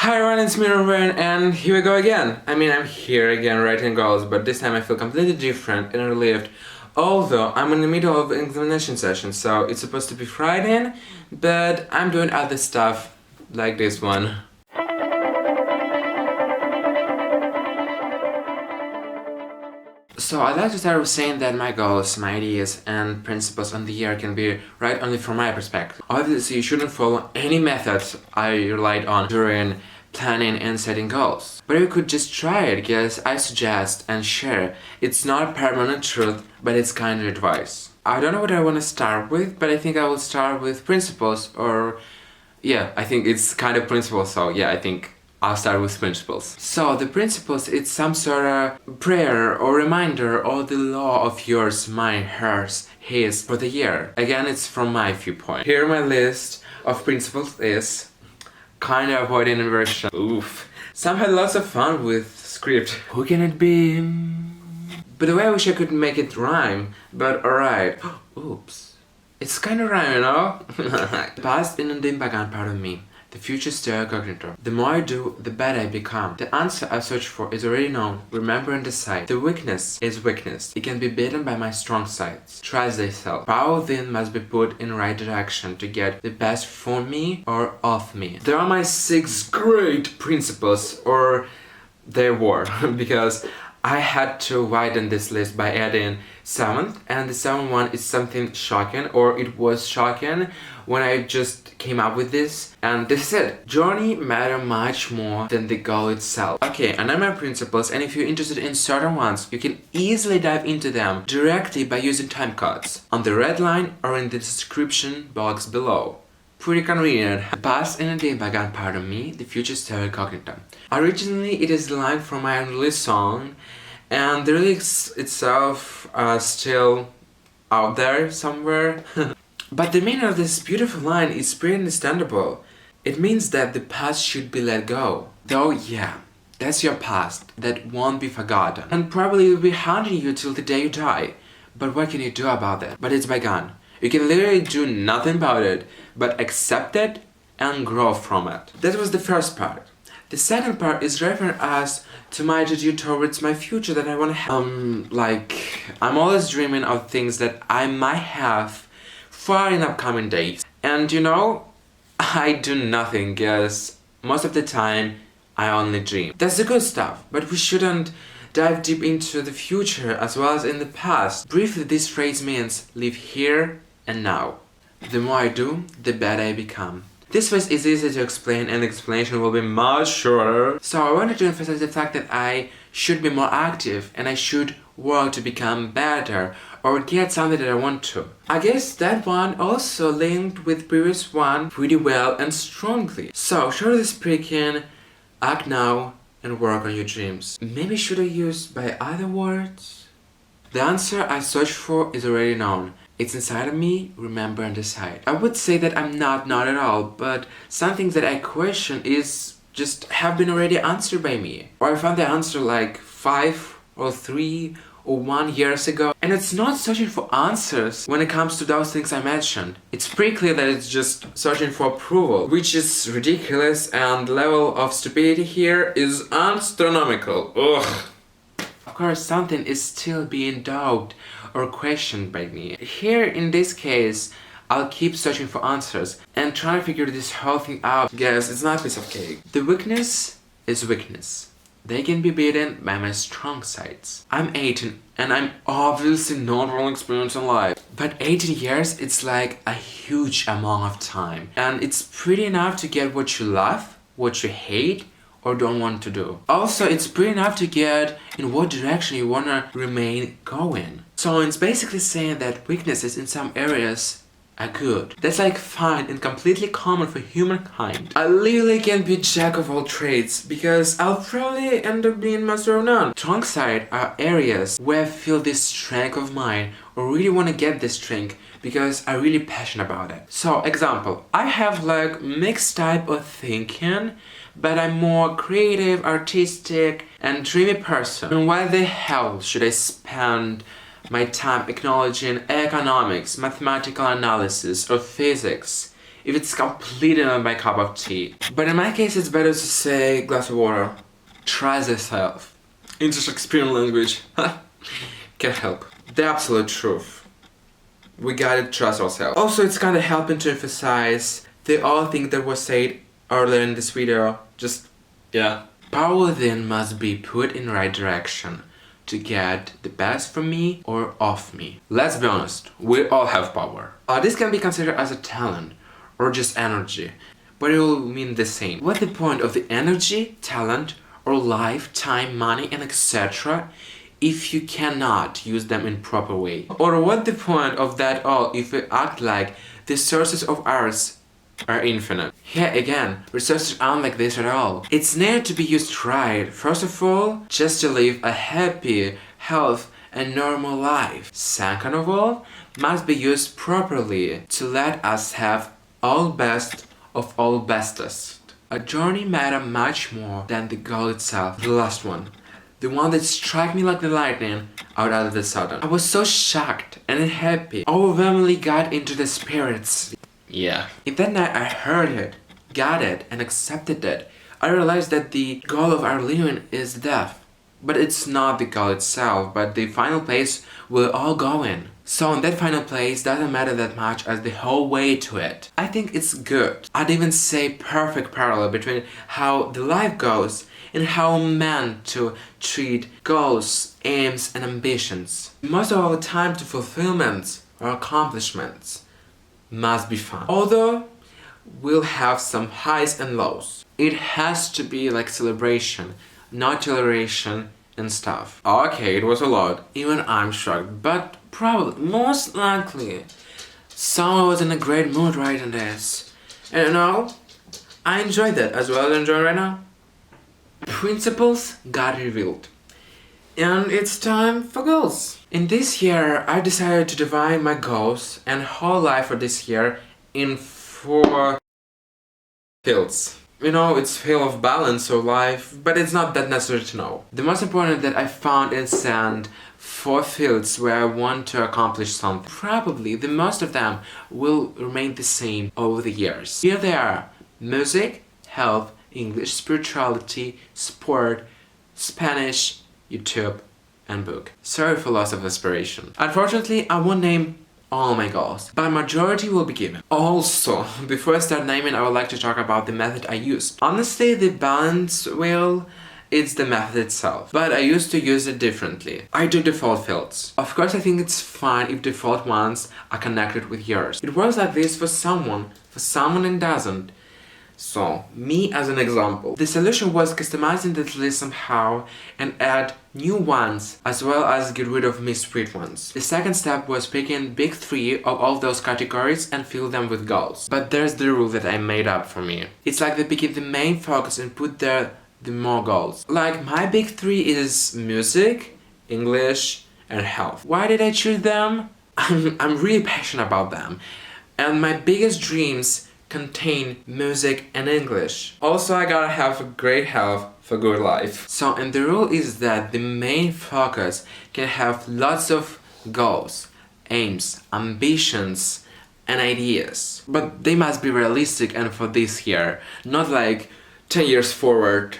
Hi everyone, it's me Verin, and here we go again. I'm here again writing goals, but this time I feel completely different and relieved. Although I'm in the middle of an examination session, so it's supposed to be Friday, but I'm doing other stuff like this one. So I'd like to start with saying that my goals, my ideas and principles on the year can be right only from my perspective. Obviously you shouldn't follow any methods I relied on during planning and setting goals. But you could just try it, because I suggest and share it's not permanent truth, but it's kind of advice. I don't know what I want to start with, but I think I will start with principles, or yeah, I think it's kind of principles, so yeah, I think I'll start with principles. So the principles, it's some sort of prayer or reminder or the law of yours, mine, hers, his for the year. Again, it's from my viewpoint. Here my list of principles is kind of avoiding inversion. Oof. Some had lots of fun with script. Who can it be? By the way, I wish I could make it rhyme, but alright. Oops. It's kind of rhyme, you know? The past in the bygone part of me. The future's terra incognita. The more I do, the better I become. The answer I search for is already known. Remember and decide. The weakness is weakness. It can be beaten by my strong sides. Try thyself. Power then must be put in right direction to get the best for me or of me. There are my 6 great principles, or they were, because I had to widen this list by adding 7th, and the 7th one is something shocking, or it was shocking when I just came up with this, and this is it. Journey matter much more than the goal itself. Okay, and then my principles, and if you're interested in certain ones, you can easily dive into them directly by using time codes on the red line or in the description box below. Pretty convenient. The past in the bygone part of me, the future's terra incognita. Originally, it is the line from my unreleased song, and the lyrics itself are still out there somewhere. But the meaning of this beautiful line is pretty understandable. It means that the past should be let go. Though, yeah, that's your past, that won't be forgotten. And probably will be haunting you till the day you die. But what can you do about that? But it's bygone. You can literally do nothing about it, but accept it and grow from it. That was the first part. The second part is referring us to my attitude towards my future that I want to have. Like, I'm always dreaming of things that I might have far in upcoming days. And you know, I do nothing, because most of the time I only dream. That's the good stuff, but we shouldn't dive deep into the future as well as in the past. Briefly, this phrase means live here and now. The more I do, the better I become. This phrase is easy to explain, and the explanation will be much shorter. So I wanted to emphasize the fact that I should be more active and I should work to become better or get something that I want to. I guess that one also linked with previous one pretty well and strongly. So shortly speaking, act now and work on your dreams. Maybe should I use by other words? The answer I searched for is already known. It's inside of me, remember and decide. I would say that I'm not at all, but some things that I question is just have been already answered by me. Or I found the answer like 5 or 3 or 1 years ago. And it's not searching for answers when it comes to those things I mentioned. It's pretty clear that it's just searching for approval, which is ridiculous, and the level of stupidity here is astronomical. Ugh. Of course, something is still being doubted or questioned by me. Here, in this case, I'll keep searching for answers and try to figure this whole thing out. Guys, it's not a piece of cake. The weakness is weakness. They can be beaten by my strong sides. I'm 18 and I'm obviously not well experienced in life. But 18 years, it's like a huge amount of time. And it's pretty enough to get what you love, what you hate, or don't want to do. Also, it's pretty enough to get in what direction you wanna remain going. So it's basically saying that weaknesses in some areas are good. That's like fine and completely common for humankind. I literally can be jack of all trades, because I'll probably end up being master of none. Strong side are areas where I feel this strength of mine, or really want to get this strength because I'm really passionate about it. So, example, I have like mixed type of thinking, but I'm more creative, artistic, and dreamy person. And why the hell should I spend my time acknowledging economics, mathematical analysis, or physics if it's completely not my cup of tea. But in my case, it's better to say glass of water. Try thyself. Into Shakespearean language. Can't help. The absolute truth. We gotta trust ourselves. Also, it's kinda helping to emphasize the all thing that was said earlier in this video. Just, yeah. Power within must be put in right direction to get the best from me or of me. Let's be honest, we all have power. This can be considered as a talent or just energy, but it will mean the same. What's the point of the energy, talent, or life, time, money, and etc. if you cannot use them in proper way? Or what's the point of that all if we act like the sources of ours are infinite? Yeah, again, resources aren't like this at all. It's needed to be used right, first of all, just to live a happy, healthy, and normal life. Second of all, must be used properly to let us have all best of all bestest. A journey matters much more than the goal itself. The last one. The one that struck me like the lightning out of the sudden. I was so shocked and happy. Overwhelmingly got into the spirits. Yeah. In that night I heard it, got it, and accepted it. I realized that the goal of our living is death. But it's not the goal itself, but the final place we're all going. So in that final place doesn't matter that much as the whole way to it. I think it's good. I'd even say perfect parallel between how the life goes and how we're meant to treat goals, aims, and ambitions. Most of our time to fulfillment or accomplishments must be fun. Although we'll have some highs and lows. It has to be like celebration, not toleration and stuff. Okay, it was a lot. Even I'm shocked, but probably, most likely, someone was in a great mood writing this. And you know, I enjoyed that as well as I enjoy right now. Principles got revealed. And it's time for goals. In this year, I decided to divide my goals and whole life for this year in 4 fields. You know, it's field of balance of life, but it's not that necessary to know. The most important that I found is send 4 fields where I want to accomplish something. Probably the most of them will remain the same over the years. Here they are: music, health, English, spirituality, sport, Spanish, YouTube, and book. Sorry for loss of inspiration. Unfortunately, I won't name all my goals, but majority will be given. Also, before I start naming, I would like to talk about the method I use. Honestly, the balance wheel, it's the method itself, but I used to use it differently. I do default fields. Of course, I think it's fine if default ones are connected with yours. It works like this for someone it doesn't. So, me as an example. The solution was customizing the list somehow and add new ones as well as get rid of misread ones. The second step was picking big 3 of all those categories and fill them with goals. But there's the rule that I made up for me. It's like they pick the main focus and put there the more goals. Like my big 3 is music, English, and health. Why did I choose them? I'm really passionate about them. And my biggest dreams contain music and English. Also, I gotta have a great health for good life. So, and the rule is that the main focus can have lots of goals, aims, ambitions, and ideas. But they must be realistic and for this year, not like 10 years forward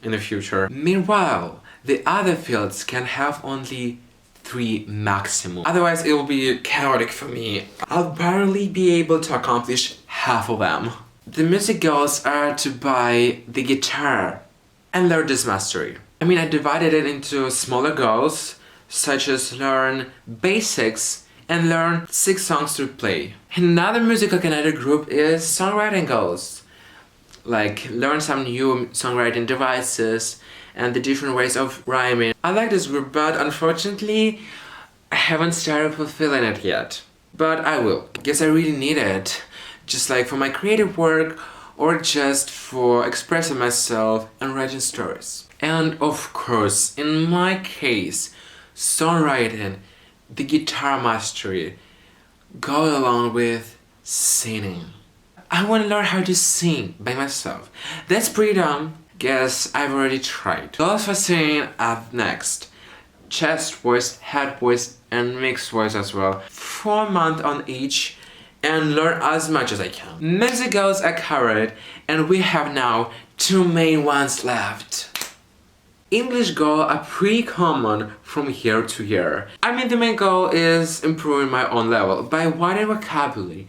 in the future. Meanwhile, the other fields can have only 3 maximum. Otherwise, it will be chaotic for me. I'll barely be able to accomplish half of them. The music goals are to buy the guitar and learn this mastery. I mean, I divided it into smaller goals, such as learn basics and learn 6 songs to play. Another musical connected group is songwriting goals, like learn some new songwriting devices and the different ways of rhyming. I like this group, but unfortunately, I haven't started fulfilling it yet. But I will. Guess I really need it. Just like for my creative work or just for expressing myself and writing stories. And of course, in my case, songwriting, the guitar mastery, go along with singing. I want to learn how to sing by myself. That's pretty dumb. Guess I've already tried. Goals for singing up next. Chest voice, head voice, and mixed voice as well. 4 months on each, and learn as much as I can. Many goals are covered, and we have now 2 main ones left. English goals are pretty common from year to year. I mean, the main goal is improving my own level by widening vocabulary,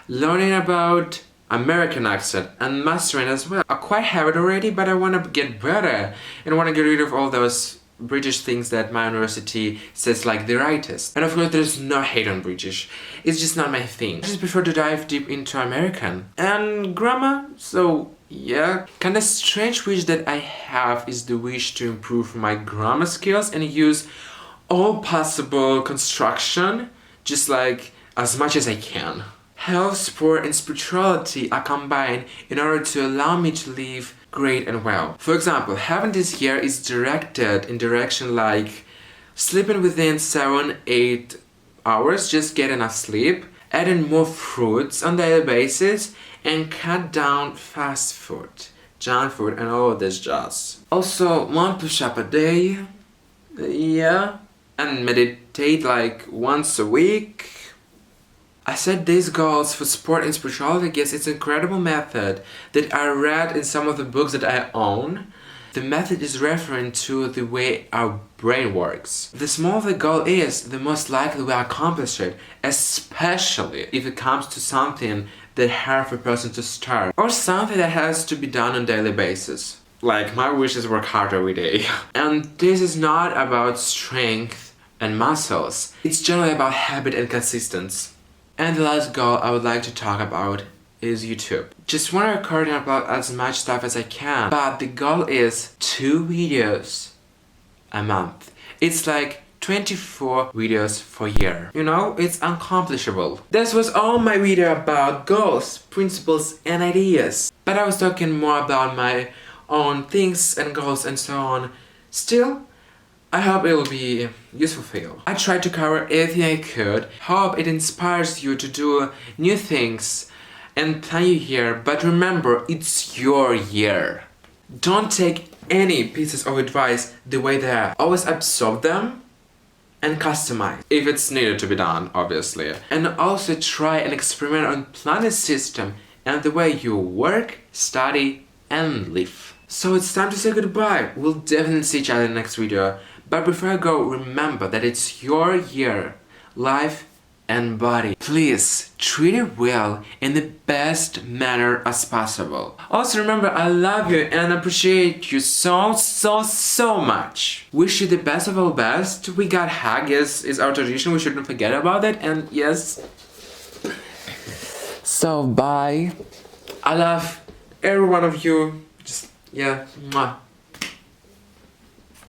learning about American accent and mastering as well. I quite have it already, but I want to get better and want to get rid of all those British things that my university says like the rightest. And of course there's no hate on British, it's just not my thing. I just prefer to dive deep into American. And grammar, so yeah. Kinda strange wish that I have is the wish to improve my grammar skills and use all possible construction, just like as much as I can. Health, sport and spirituality are combined in order to allow me to live great and well. For example, heaven this year is directed in direction like sleeping within 7-8 hours, just get enough sleep, adding more fruits on a daily basis, and cut down fast food, junk food and all of this jazz. Also, 1 push-up a day, yeah, and meditate like once a week. I set these goals for sport and spirituality because it's an incredible method that I read in some of the books that I own. The method is referring to the way our brain works. The smaller the goal is, the most likely we accomplish it, especially if it comes to something that hard for a person to start, or something that has to be done on a daily basis. Like my wish is work hard every day. And this is not about strength and muscles, it's generally about habit and consistency. And the last goal I would like to talk about is YouTube. Just want to record and upload as much stuff as I can, but the goal is 2 videos a month. It's like 24 videos for a year. You know, it's unaccomplishable. This was all my video about goals, principles and ideas. But I was talking more about my own things and goals and so on. Still, I hope it will be useful for you. I tried to cover everything I could. Hope it inspires you to do new things and plan your year, but remember, it's your year. Don't take any pieces of advice the way they are. Always absorb them and customize, if it's needed to be done, obviously. And also try and experiment on planet system and the way you work, study and live. So it's time to say goodbye. We'll definitely see each other in the next video. But before I go, remember that it's your year, life and body. Please treat it well in the best manner as possible. Also remember, I love you and appreciate you so much. Wish you the best of all best. We got hug is our tradition, we shouldn't forget about it. And yes, so bye. I love every one of you. Just yeah, mwah.